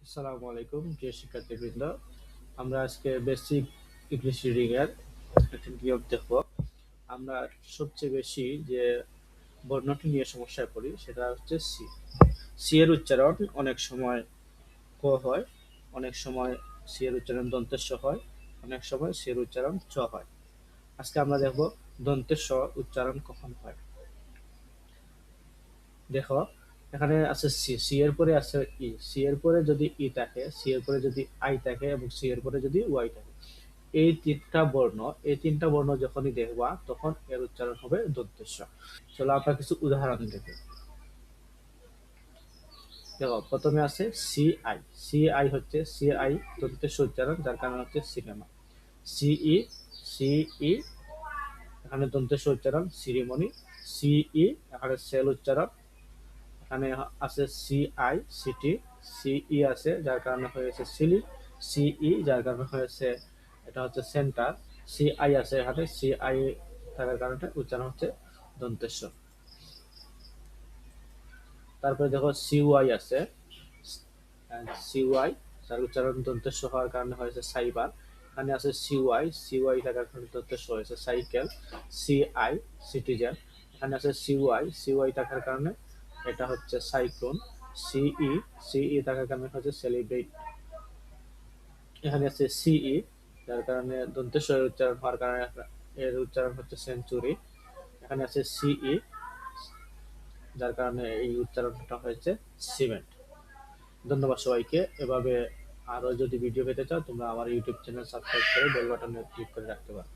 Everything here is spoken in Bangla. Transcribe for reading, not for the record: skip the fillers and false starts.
আসসালামু আলাইকুম প্রিয় শিক্ষার্থীবৃন্দ। আমরা আজকে বেসিক ইংলিশ রিডিং এর একটা নিয়ম দেখব। আমরা সবচেয়ে বেশি যে বর্ণটি নিয়ে সমস্যায় পড়ি সেটা হচ্ছে সি। সি এর উচ্চারণ অনেক সময় ক হয়, অনেক সময় সি এর উচ্চারণ দন্তের স হয়, অনেক সময় সি এর উচ্চারণ চ হয়। আজকে আমরা দেখব দন্তের স উচ্চারণ কখন হয়। দেখো, এখানে আছে সি, সি এর পরে আছে ই, সি এর পরে যদি ই থাকে, সি এর পরে যদি আই থাকে এবং সি এর পরে যদি ওয়াই থাকে, এই তিনটা বর্ণ যখনই দেখবা তখন এর উচ্চারণ হবে দন্তের স। চলো আমরা কিছু উদাহরণ দেখি। দেখো, প্রথমে আছে সি আই। সি আই হচ্ছে সি আই দন্তের স উচ্চারণ, যার কারণ হচ্ছে সিনেমা। সিই, সিই এখানে দন্তের স উচ্চারণ সিরিমনি। সিই এখানে সেল উচ্চারণ। এখানে আছে সিআই সিটি, সিই আছে যার কারণে হয়েছে সিলি, সিই যার কারণে হয়েছে এটা হচ্ছে সেন্টার, সিআই আছে এখানে, সিআই থাকার কারণে উচ্চারণ হচ্ছে দন্তেশ্ব। তারপরে দেখো সিওয়াই আছে, সিওয়াই যার উচ্চারণ দন্তেশ্ব হওয়ার কারণে হয়েছে সাইবার। এখানে আছে সিওয়াই, সিওয়াই থাকার কারণে দন্তেশ্ব হয়েছে সাইকেল। সিআই সিটিজেন, এখানে আছে সিওয়াই, সিওয়াই থাকার কারণে এটা হচ্ছে সাইক্লোন। সিই, সিই থাকার কারণে হচ্ছে সেলিব্রেট। এখানে আছে সিই যার কারণে দন্তেশ্ব উচ্চারণ হওয়ার কারণে এর উচ্চারণ হচ্ছে সেঞ্চুরি। এখানে আছে সিই যার কারণে এই উচ্চারণটা হয়েছে সিমেন্ট। ধন্যবাদ সবাইকে। এভাবে আরো যদি ভিডিও পেতে চাও তোমরা আমার ইউটিউব চ্যানেল সাবস্ক্রাইব করে বেল বাটনে ক্লিক করে রাখতে পারো।